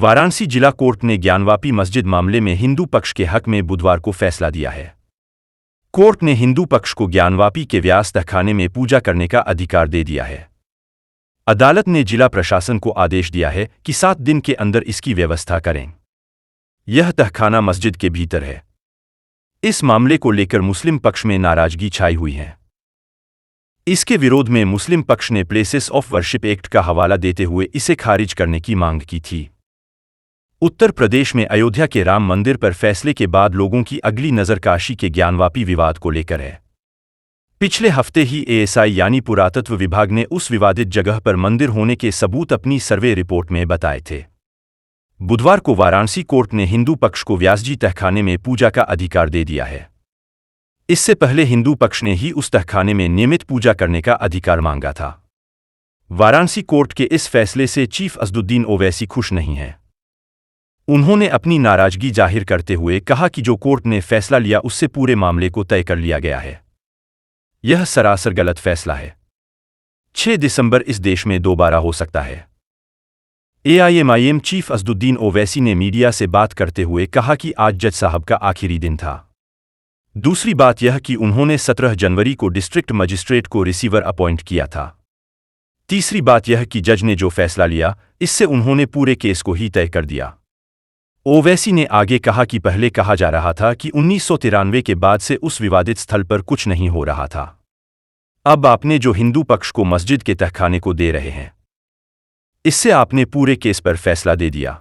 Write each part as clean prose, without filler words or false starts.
वाराणसी जिला कोर्ट ने ज्ञानवापी मस्जिद मामले में हिंदू पक्ष के हक में बुधवार को फैसला दिया है। कोर्ट ने हिंदू पक्ष को ज्ञानवापी के व्यास तहखाने में पूजा करने का अधिकार दे दिया है। अदालत ने जिला प्रशासन को आदेश दिया है कि 7 दिन के अंदर इसकी व्यवस्था करें। यह तहखाना मस्जिद के भीतर है। इस मामले को लेकर मुस्लिम पक्ष में नाराजगी छाई हुई है। इसके विरोध में मुस्लिम पक्ष ने प्लेसेस ऑफ वर्शिप एक्ट का हवाला देते हुए इसे खारिज करने की मांग की थी। उत्तर प्रदेश में अयोध्या के राम मंदिर पर फैसले के बाद लोगों की अगली नज़र काशी के ज्ञानवापी विवाद को लेकर है। पिछले हफ्ते ही एएसआई यानी पुरातत्व विभाग ने उस विवादित जगह पर मंदिर होने के सबूत अपनी सर्वे रिपोर्ट में बताए थे। बुधवार को वाराणसी कोर्ट ने हिंदू पक्ष को व्यासजी तहखाने में पूजा का अधिकार दे दिया है। इससे पहले हिंदू पक्ष ने ही उस तहखाने में नियमित पूजा करने का अधिकार मांगा था। वाराणसी कोर्ट के इस फैसले से चीफ असदुद्दीन ओवैसी खुश नहीं है। उन्होंने अपनी नाराजगी जाहिर करते हुए कहा कि जो कोर्ट ने फैसला लिया उससे पूरे मामले को तय कर लिया गया है। यह सरासर गलत फैसला है। 6 दिसंबर इस देश में दोबारा हो सकता है। एआईएमआईएम चीफ असदुद्दीन ओवैसी ने मीडिया से बात करते हुए कहा कि आज जज साहब का आखिरी दिन था। दूसरी बात यह कि उन्होंने 17 जनवरी को डिस्ट्रिक्ट मजिस्ट्रेट को रिसीवर अपॉइंट किया था। तीसरी बात यह कि जज ने जो फैसला लिया इससे उन्होंने पूरे केस को ही तय कर दिया। ओवैसी ने आगे कहा कि पहले कहा जा रहा था कि 1993 के बाद से उस विवादित स्थल पर कुछ नहीं हो रहा था। अब आपने जो हिंदू पक्ष को मस्जिद के तहखाने को दे रहे हैं, इससे आपने पूरे केस पर फैसला दे दिया।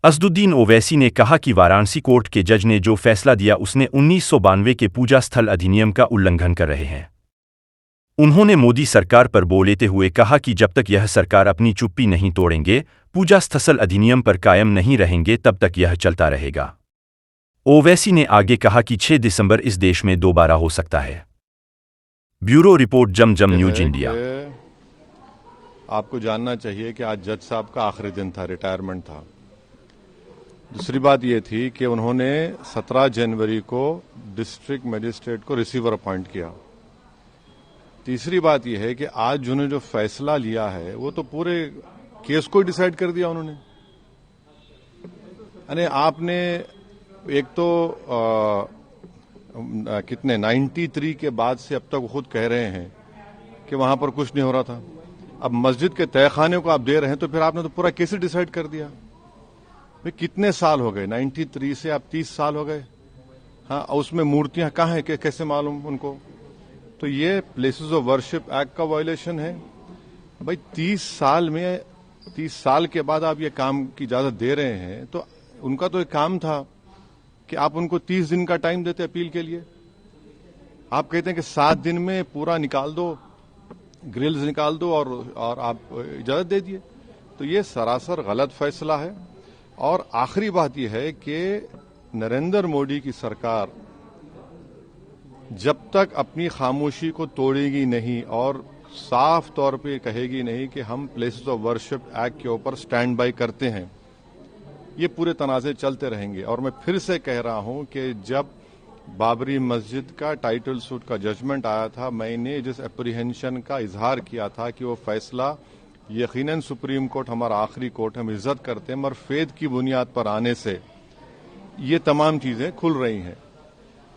असदुद्दीन ओवैसी ने कहा कि वाराणसी कोर्ट के जज ने जो फैसला दिया उसने 1992 के पूजा स्थल अधिनियम का उल्लंघन कर रहे हैं। उन्होंने मोदी सरकार पर बोलते हुए कहा कि जब तक यह सरकार अपनी चुप्पी नहीं तोड़ेंगे, पूजा स्थल अधिनियम पर कायम नहीं रहेंगे, तब तक यह चलता रहेगा। ओवैसी ने आगे कहा कि 6 दिसंबर इस देश में दोबारा हो सकता है। ब्यूरो रिपोर्ट जमजम न्यूज इंडिया। आपको जानना चाहिए कि आज जज साहब का आखिरी दिन था, रिटायरमेंट था। दूसरी बात यह थी कि उन्होंने 17 जनवरी को डिस्ट्रिक्ट मजिस्ट्रेट को रिसीवर अपॉइंट किया। तीसरी बात यह है कि आज जिन्होंने जो फैसला लिया है वो तो पूरे केस को डिसाइड कर दिया उन्होंने। अरे आपने एक तो कितने 93 के बाद से अब तक वो खुद कह रहे हैं कि वहां पर कुछ नहीं हो रहा था। अब मस्जिद के तहखाने को आप दे रहे हैं तो फिर आपने तो पूरा केस ही डिसाइड कर दिया। भाई कितने साल हो गए, 93 से आप 30 साल हो गए। हाँ, उसमें मूर्तियां कहाँ हैं, कैसे मालूम उनको? तो ये प्लेसेस ऑफ वर्शिप एक्ट का वायलेशन है। भाई 30 साल के बाद आप ये काम की इजाजत दे रहे हैं, तो उनका तो एक काम था कि आप उनको 30 दिन का टाइम देते अपील के लिए। आप कहते हैं कि 7 दिन में पूरा निकाल दो, ग्रिल्स निकाल दो और आप इजाजत दे दिए। तो ये सरासर गलत फैसला है। और आखिरी बात यह है कि नरेंद्र मोदी की सरकार जब तक अपनी खामोशी को तोड़ेगी नहीं और साफ तौर पे कहेगी नहीं कि हम प्लेसेस ऑफ वर्शिप एक्ट के ऊपर स्टैंड बाय करते हैं, ये पूरे तनाज़े चलते रहेंगे। और मैं फिर से कह रहा हूं कि जब बाबरी मस्जिद का टाइटल सूट का जजमेंट आया था, मैंने जिस एप्रीहेंशन का इजहार किया था कि वो फैसला यकीनन सुप्रीम कोर्ट हमारा आखिरी कोर्ट, हम इज्जत करते हैं, मगर फेद की बुनियाद पर आने से ये तमाम चीजें खुल रही हैं।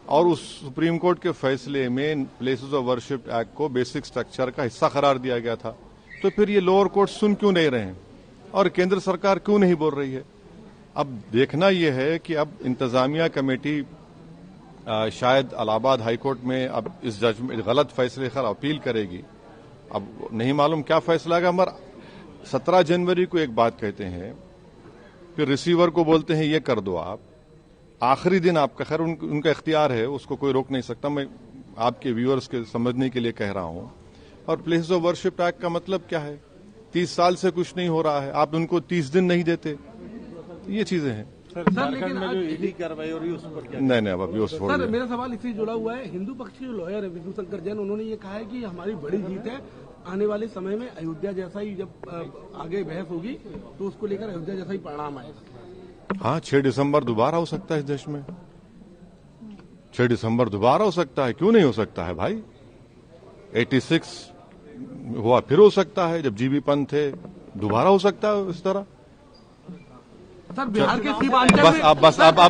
और उस सुप्रीम कोर्ट के फैसले में प्लेसेस ऑफ वर्शिप एक्ट को बेसिक स्ट्रक्चर का हिस्सा करार दिया गया था। तो फिर ये लोअर कोर्ट सुन क्यों नहीं रहे हैं और केंद्र सरकार क्यों नहीं बोल रही है? अब देखना यह है कि अब इंतजामिया कमेटी शायद इलाहाबाद हाईकोर्ट में अब इस जजमेंट गलत फैसले पर अपील करेगी। अब नहीं मालूम क्या फैसला आएगा। मगर 17 जनवरी को एक बात कहते हैं, फिर रिसीवर को बोलते हैं ये कर दो आप। आखिरी दिन आपका, खैर उनका इख्तियार है, उसको कोई रोक नहीं सकता। मैं आपके व्यूअर्स के समझने के लिए कह रहा हूं। और प्लेसेस ऑफ वर्शिप एक्ट का मतलब क्या है? 30 साल से कुछ नहीं हो रहा है, आप उनको 30 दिन नहीं देते। ये चीजें हैं सर। लेकिन में जो ईडी कार्रवाई हो रही है उस पर क्या? नहीं अब अभी उस सर, मेरा सवाल इससे जुड़ा हुआ है। हिंदू पक्ष के लॉयर है विष्णु शंकर जैन, उन्होंने ये कहा है कि हमारी बड़ी जीत है। आने वाले समय में अयोध्या जैसा ही जब आगे बहस होगी तो उसको लेकर अयोध्या जैसा ही परिणाम आएगा। हाँ, 6 दिसंबर दोबारा हो सकता है इस देश में। 6 दिसंबर दोबारा हो सकता है, क्यों नहीं हो सकता है भाई? 86 हुआ, फिर हो सकता है। जब जीबी पंत थे, दोबारा हो सकता है इस तरह। सर बिहार के सीमांचल बस में अब बस अब